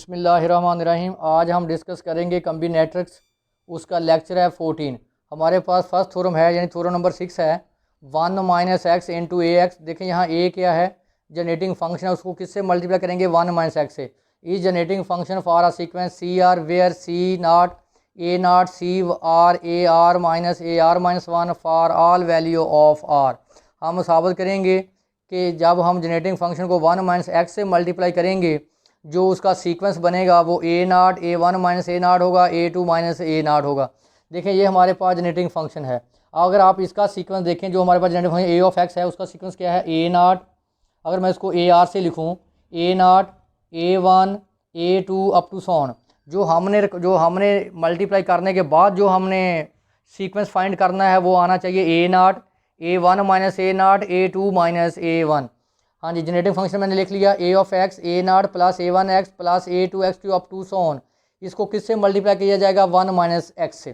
बिस्मिल्लाहिर्रहमानिर्रहीम। आज हम डिस्कस करेंगे कॉम्बिनेट्रिक्स, उसका लेक्चर है 14। हमारे पास फर्स्ट थ्योरम है यानी थ्योरम नंबर 6 है 1 माइनस एक्स इंटू ए एक्स। देखें यहाँ ए क्या है, जनरेटिंग फंक्शन है, उसको किससे मल्टीप्लाई करेंगे 1 माइनस एक्स से। इस generating function for a sequence C R where C naught A naught C R A R minus A R minus 1 for all value of R. हम साबित करेंगे कि जब हम जनरेटिंग फंक्शन को 1 माइनस एक्स से मल्टीप्लाई करेंगे जो उसका सीक्वेंस बनेगा वो ए naught A one minus A नाट होगा, ए टू माइनस ए नाट होगा। देखें ये हमारे पास जनरेटिंग फंक्शन है। अगर आप इसका सीक्वेंस देखें जो हमारे पास generating function A of X है उसका सीक्वेंस क्या है ए नाट, अगर मैं इसको ए आर से लिखूँ A naught A one A two up to so on. जो हमने मल्टीप्लाई करने के बाद जो हमने सीक्वेंस फाइंड करना है वो आना चाहिए A naught A one minus A naught A two minus A one. हाँ जी, जनरेटिंग फंक्शन मैंने लिख लिया A of X A naught plus A one X plus A two X two up to so on. इसको किससे multiply किया जाएगा 1 minus X से।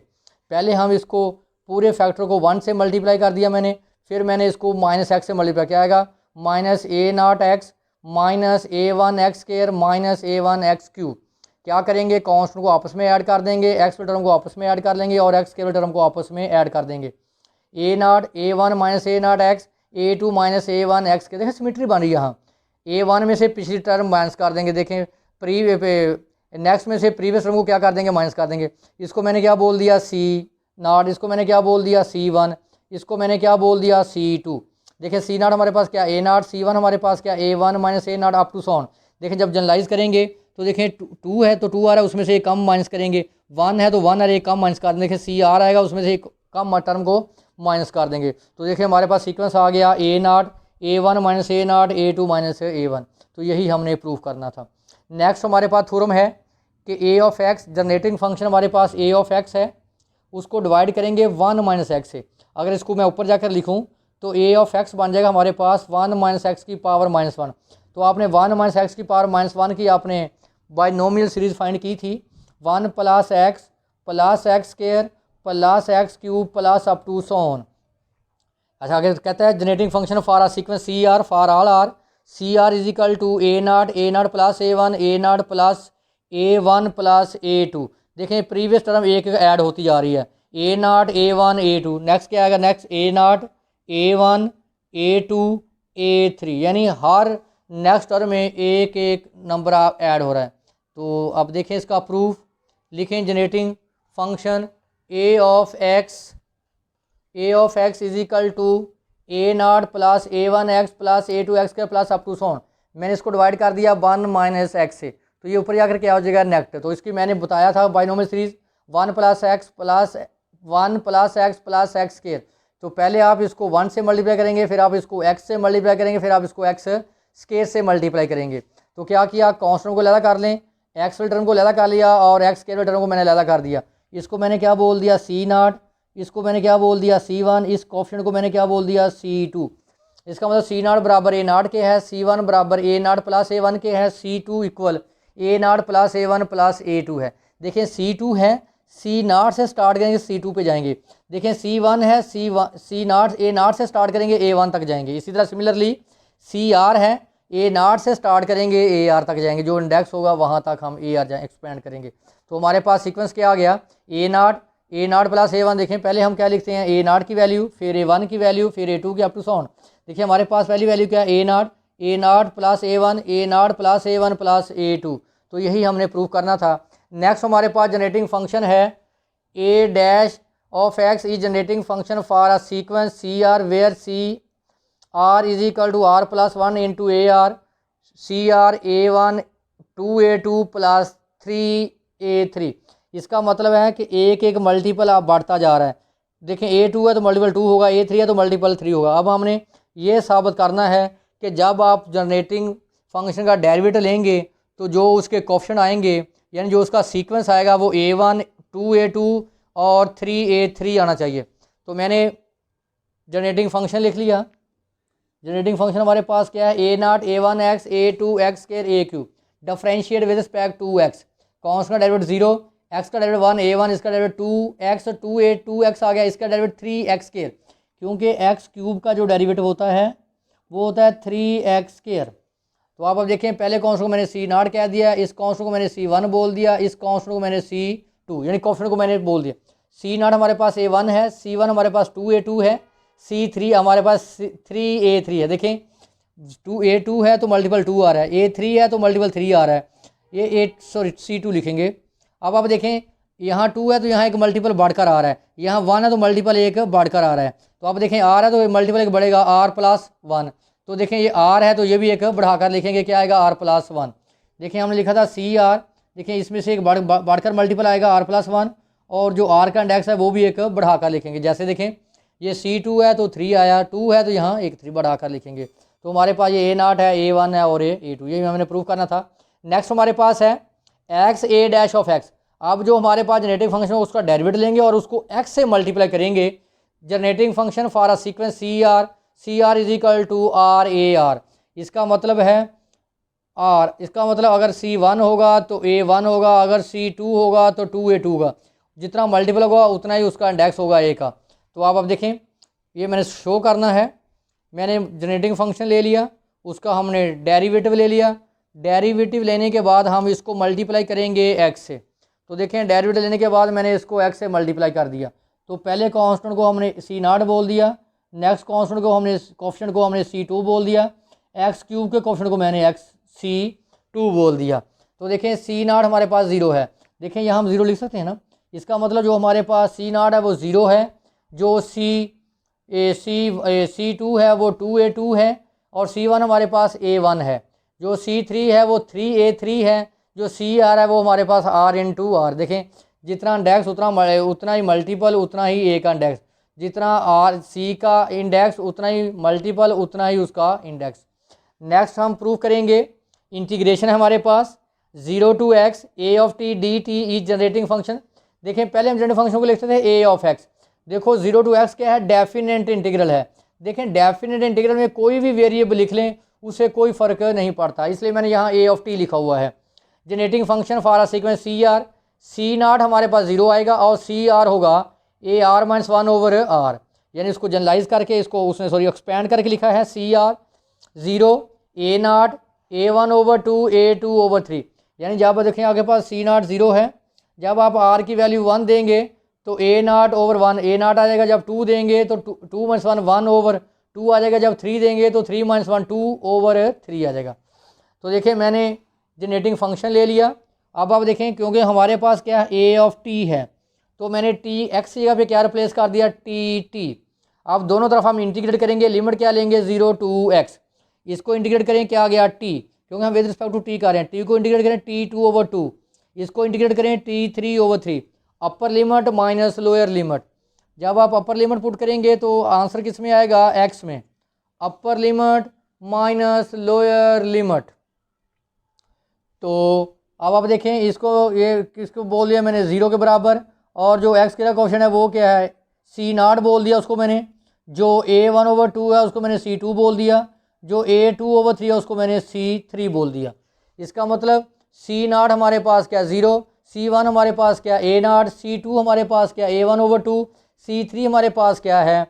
पहले हम इसको पूरे फैक्टर को 1 से मल्टीप्लाई कर दिया मैंने, फिर मैंने इसको माइनस एक्स से मल्टीप्लाई किया जाएगा minus A naught x minus A one x square minus A one x cube. क्या करेंगे, कॉन्स्टेंट को आपस में ऐड कर देंगे, एक्स टर्म को आपस में ऐड कर लेंगे और एक्स के टर्म को आपस में ऐड कर देंगे। A naught A one minus A naught X A two minus A one X के। देखें सिमेट्री बन रही है यहाँ। ए वन में से पिछली टर्म माइनस कर देंगे, देखें नेक्स्ट में से प्रीवियस टर्म को क्या कर देंगे माइनस कर देंगे। इसको मैंने क्या बोल दिया सी नाट, इसको मैंने क्या बोल दिया सी वन, इसको मैंने क्या बोल दिया सी टू। देखिए सी नाट हमारे पास क्या ए नाट, सी वन हमारे पास क्या A one minus A naught up to so on. देखें जब जनरलाइज करेंगे तो देखें टू है तो टू आ रहा है उसमें से एक कम माइनस करेंगे, वन है तो वन आ रहा है एक कम माइनस कर देंगे, देखिए सी आर आएगा उसमें से एक कम टर्म को माइनस कर देंगे। तो देखिए हमारे पास सीक्वेंस आ गया A naught A one minus A naught A two minus A one. तो यही हमने प्रूव करना था। नेक्स्ट हमारे पास थ्योरम है कि ए ऑफ एक्स जनरेटिंग फंक्शन हमारे पास ए ऑफ एक्स है, उसको डिवाइड करेंगे 1 माइनस एक्स से। अगर इसको मैं ऊपर जाकर लिखूँ तो ए ऑफ एक्स बन जाएगा हमारे पास 1 माइनस एक्स की पावर माइनस वन। तो आपने 1 माइनस एक्स की पावर माइनस वन की आपने बाइनोमियल सीरीज फाइंड की थी 1 plus X square plus X cube plus up to so on. अच्छा आगे कहता है generating function for a sequence C R for all R C R is equal to A naught plus A naught plus A one plus A two. देखें previous term एक add होती जा रही है A naught A one A two. Next क्या आएगा, next A naught A one A two A three, यानी हर नेक्स्ट टर्म में एक एक नंबर ऐड हो रहा है। तो अब देखें इसका प्रूफ, लिखें generating function A of X is equal to A naught plus A one X plus A two X के प्लस अप टू सॉन। मैंने इसको डिवाइड कर दिया 1 माइनस एक्स से, तो ये ऊपर जाकर क्या हो जाएगा नेक्स्ट। तो इसकी मैंने बताया था binomial series 1 plus x plus X square. तो पहले आप इसको 1 से मल्टीप्लाई करेंगे, फिर आप इसको x से मल्टीप्लाई करेंगे, फिर आप इसको x स्क्वायर से मल्टीप्लाई करेंगे। तो क्या किया, कॉन्स्टेंट को अलग कर लें, एक्स वाले टर्म को अलग कर लिया और एक्स स्क्वायर वाले टर्म को मैंने अलग कर दिया। इसको मैंने क्या बोल दिया सी नाट, इसको मैंने क्या बोल दिया सी वन, इस कोफिशिएंट को मैंने क्या बोल दिया सी टू। इसका मतलब सी नाट बराबर ए नाट के है, सी वन बराबर ए नाट प्लस ए वन के है, C two equal A naught plus A one plus A two है। देखें सी टू है, सी नाट से स्टार्ट करेंगे सी टू पे जाएंगे। देखें सी वन है, सी नाट ए नाट से स्टार्ट करेंगे ए वन तक जाएंगे। इसी तरह सिमिलरली सी आर है, ए नाट से स्टार्ट करेंगे ए आर तक जाएंगे, जो इंडेक्स होगा वहाँ तक हम ए आर एक्सपेंड करेंगे। तो हमारे पास सीक्वेंस क्या आ गया A naught plus A one. देखें पहले हम क्या लिखते हैं ए नाट की वैल्यू, फिर ए वन की वैल्यू, फिर ए टू की अप टू सॉन। देखिए हमारे पास पहली वैल्यू क्या है A naught plus A one plus A one plus A two. तो यही हमने प्रूव करना था। नेक्स्ट हमारे पास जनरेटिंग फंक्शन है A dash of X is generating function for a sequence C R where C R is equal to R plus one into A R C R A one two A two plus three A three. इसका मतलब है कि एक एक multiple आप बढ़ता जा रहा है। देखें ए टू है तो मल्टीपल टू होगा, ए थ्री है तो मल्टीपल थ्री होगा। अब हमने ये साबित करना है कि जब आप जनरेटिंग फंक्शन का डेरिवेटिव लेंगे तो जो उसके कोफिशिएंट आएंगे यानी जो उसका सीक्वेंस आएगा वो ए वन टू ए टू और थ्री ए थ्री आना चाहिए। तो मैंने जनरेटिंग फंक्शन लिख लिया। जनरेटिंग फंक्शन हमारे पास क्या है A naught A one X A two X square A cube differentiate with respect to X. Constant का डेरिवेटिव 0, एक्स का डेरिवेटिव 1 ए वन, इसका derivative 2 X two A two X आ गया, इसका डेरिवेटिव 3 एक्स स्क्वायर, क्योंकि X cube का जो derivative होता है वो होता है 3 एक्स स्क्वायर। तो आप अब देखें पहले कॉन्स्टेंट को मैंने सी नॉट कह दिया, इस कॉन्स्टेंट को मैंने C1 बोल दिया, इस कॉन्स्टेंट को मैंने C2 यानी कॉन्स्टेंट को मैंने बोल दिया। C नॉट हमारे पास A1 है, C1 हमारे पास 2A2 है, C3 हमारे पास 3A3 है। देखें 2A2 है तो मल्टीपल 2 आ रहा है, A3 है तो मल्टीपल 3 आ रहा है, ये C2 लिखेंगे। अब आप देखें यहाँ 2 है तो यहाँ एक मल्टीपल बढ़कर आ रहा है, यहाँ 1 है तो मल्टीपल एक बढ़कर आ रहा है। तो आप देखें R है तो मल्टीपल एक बढ़ेगा R+1। तो देखें ये R है तो ये भी एक बढ़ाकर लिखेंगे, क्या आएगा R+1। देखें हमने लिखा था CR, देखें इसमें से एक बढ़कर मल्टीपल आएगा R+1, और जो R का इंडेक्स है वो भी एक बढ़ाकर लिखेंगे। जैसे देखें ये C2 है तो 3 आया, 2 है तो यहाँ एक 3 बढ़ाकर लिखेंगे। तो हमारे पास ये A0 है, A1 है और A2, ये हमने प्रूव करना था। नेक्स्ट हमारे पास है x(a')(x). अब जो हमारे पास जनरेटिंग फंक्शन है उसका डेरिवेटिव लेंगे और उसको x से मल्टीप्लाई करेंगे। Generating function for a sequence CR is equal to RAR। इसका मतलब है इसका मतलब अगर C1 होगा तो A1 होगा, अगर C2 होगा तो 2A2 होगा, जितना मल्टीपल होगा उतना ही उसका इंडेक्स होगा A का। तो आप अब देखें ये मैंने शो करना है, मैंने जनरेटिंग फंक्शन ले लिया, उसका हमने डेरिवेटिव ले लिया, डेरिवेटिव लेने के बाद हम इसको मल्टीप्लाई करेंगे x से। तो देखें डेरिवेटिव लेने के बाद मैंने इसको x से मल्टीप्लाई कर दिया, तो पहले कांस्टेंट को हमने C0 बोल दिया, नेक्स्ट कांस्टेंट को हमने कोफिशिएंट को हमने C2 बोल दिया, x³ के कोफिशिएंट को मैंने C2 बोल दिया। तो देखें C0 हमारे पास 0 है, देखें यहाँ हम 0 लिख सकते हैं ना, इसका मतलब जो हमारे पास C0 है वो 0 है, जो C2 है वो 2A2 है, और C1 हमारे पास A1 है, जो C3 है वो 3A3 है, जो CR है वो हमारे पास R×R। देखें जितना इंडेक्स उतना ही मल्टीपल उतना ही A का इंडेक्स, जितना C का इंडेक्स उतना ही मल्टीपल उतना ही उसका इंडेक्स। नेक्स्ट हम प्रूव करेंगे इंटीग्रेशन है हमारे पास 0 to x a(t) dt is generating function. देखें पहले हम जनरेटिंग फंक्शन को लिखते थे a(x), देखो 0 to x क्या है, डेफिनेट इंटीग्रल है। देखें डेफिनेट इंटीग्रल में कोई भी वेरिएबल लिख लें उससे कोई फ़र्क नहीं पड़ता, इसलिए मैंने यहाँ a(t) लिखा हुआ है। Generating function for a sequence CR, C0 हमारे पास 0 आएगा और CR होगा AR-1/R, यानी इसको जनरलाइज करके इसको उसने एक्सपेंड करके लिखा है CR 0 A0 A1/2 A2/3। यानी जब देखें आपके पास C0 0 है, जब आप R की वैल्यू 1 देंगे तो A0/1 A0 आ जाएगा, जब 2 देंगे तो 2 - 1 1/2 आ जाएगा, जब 3 देंगे तो 3 - 1 2/3 आ जाएगा। तो देखिए मैंने जनरेटिंग फंक्शन ले लिया। अब आप देखें क्योंकि हमारे पास क्या है a(t) है, तो मैंने t x की जगह पे क्या रिप्लेस कर दिया t। अब दोनों तरफ हम इंटीग्रेट करेंगे, लिमिट क्या लेंगे 0 to x, इसको इंटीग्रेट करें क्या आ गया t, क्योंकि हम विद रिस्पेक्ट टू t कर रहे हैं, t को इंटीग्रेट करें t2/2, इसको इंटीग्रेट करें t3/3, upper limit minus lower limit. जब आप अपर लिमिट पुट करेंगे तो आंसर किस में आएगा, x में, upper limit minus lower limit. तो अब आप देखें इसको ये किसको बोल दिया मैंने 0 के बराबर, और जो x का क्वेश्चन है वो क्या है C0 बोल दिया उसको मैंने, जो A1/2 है उसको मैंने C2 बोल दिया, जो A2/3 है उसको मैंने C3 बोल दिया। इसका मतलब C0 हमारे पास क्या 0, C1 हमारे पास क्या A0, C2 हमारे पास क्या A1/2, C3 हमारे पास क्या है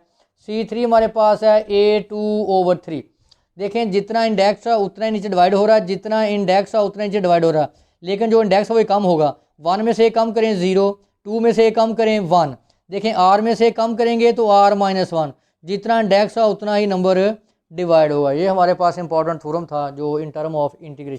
C3 हमारे पास है A2/3। देखें जितना इंडेक्स है उतना ही नीचे डिवाइड हो रहा है, जितना इंडेक्स है उतना नीचे डिवाइड हो रहा है, लेकिन जो इंडेक्स है वो कम होगा। 1 में से कम करें 0, 2 में से कम करें 1, देखें R में से कम करेंगे तो R-1, जितना इंडेक्स है उतना ही नंबर डिवाइड होगा। ये हमारे पास इंपॉर्टेंट थ्योरम था जो इन टर्म ऑफ इंटीग्रेशन